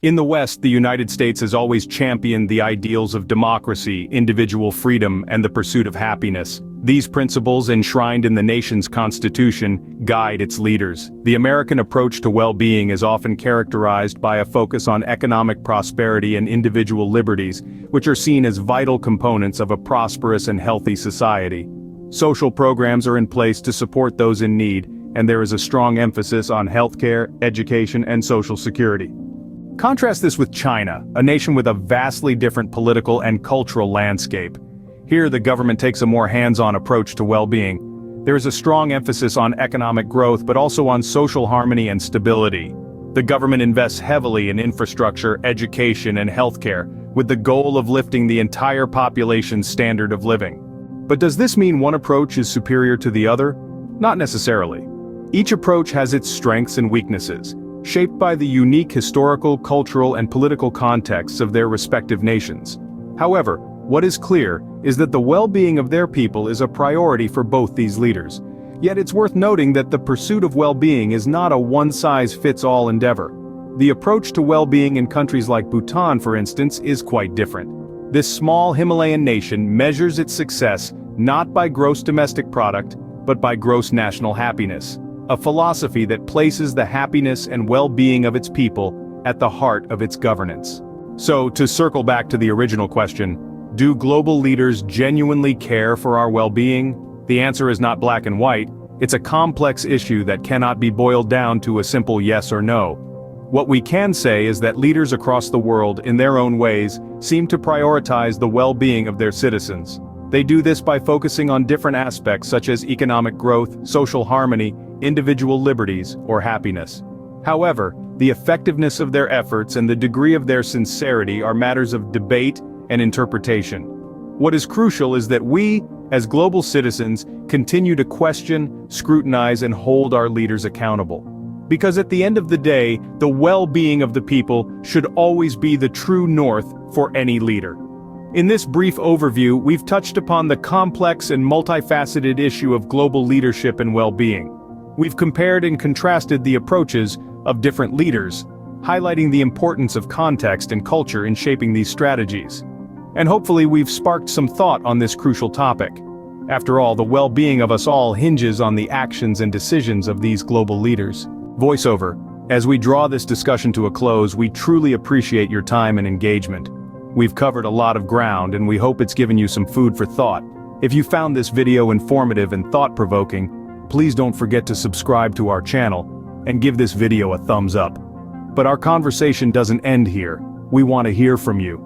In the West, the United States has always championed the ideals of democracy, individual freedom, and the pursuit of happiness. These principles, enshrined in the nation's constitution, guide its leaders. The American approach to well-being is often characterized by a focus on economic prosperity and individual liberties, which are seen as vital components of a prosperous and healthy society. Social programs are in place to support those in need, and there is a strong emphasis on healthcare, education, and social security. Contrast this with China, a nation with a vastly different political and cultural landscape. Here, the government takes a more hands-on approach to well-being. There is a strong emphasis on economic growth but also on social harmony and stability. The government invests heavily in infrastructure, education, and healthcare, with the goal of lifting the entire population's standard of living. But does this mean one approach is superior to the other? Not necessarily. Each approach has its strengths and weaknesses, shaped by the unique historical, cultural, and political contexts of their respective nations. However, what is clear is that the well-being of their people is a priority for both these leaders. Yet it's worth noting that the pursuit of well-being is not a one-size-fits-all endeavor. The approach to well-being in countries like Bhutan, for instance, is quite different. This small Himalayan nation measures its success not by gross domestic product, but by gross national happiness. A philosophy that places the happiness and well-being of its people at the heart of its governance. So, to circle back to the original question, do global leaders genuinely care for our well-being? The answer is not black and white. It's a complex issue that cannot be boiled down to a simple yes or no. What we can say is that leaders across the world, in their own ways, seem to prioritize the well-being of their citizens. They do this by focusing on different aspects such as economic growth, social harmony, individual liberties, or happiness. However, the effectiveness of their efforts and the degree of their sincerity are matters of debate and interpretation. What is crucial is that we, as global citizens, continue to question, scrutinize, and hold our leaders accountable. Because at the end of the day, the well-being of the people should always be the true north for any leader. In this brief overview, we've touched upon the complex and multifaceted issue of global leadership and well-being. We've compared and contrasted the approaches of different leaders, highlighting the importance of context and culture in shaping these strategies. And hopefully we've sparked some thought on this crucial topic. After all, the well-being of us all hinges on the actions and decisions of these global leaders. Voiceover. As we draw this discussion to a close, we truly appreciate your time and engagement. We've covered a lot of ground, and we hope it's given you some food for thought. If you found this video informative and thought-provoking, please don't forget to subscribe to our channel and give this video a thumbs up. But our conversation doesn't end here. We want to hear from you.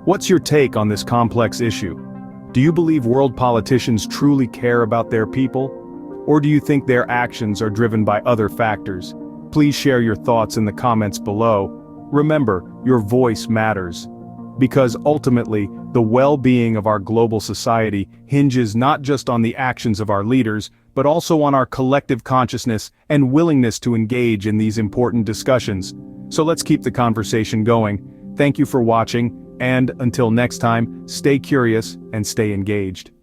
What's your take on this complex issue? Do you believe world politicians truly care about their people? Or do you think their actions are driven by other factors? Please share your thoughts in the comments below. Remember, your voice matters. Because ultimately, the well-being of our global society hinges not just on the actions of our leaders, but also on our collective consciousness and willingness to engage in these important discussions. So let's keep the conversation going. Thank you for watching, and until next time, stay curious and stay engaged.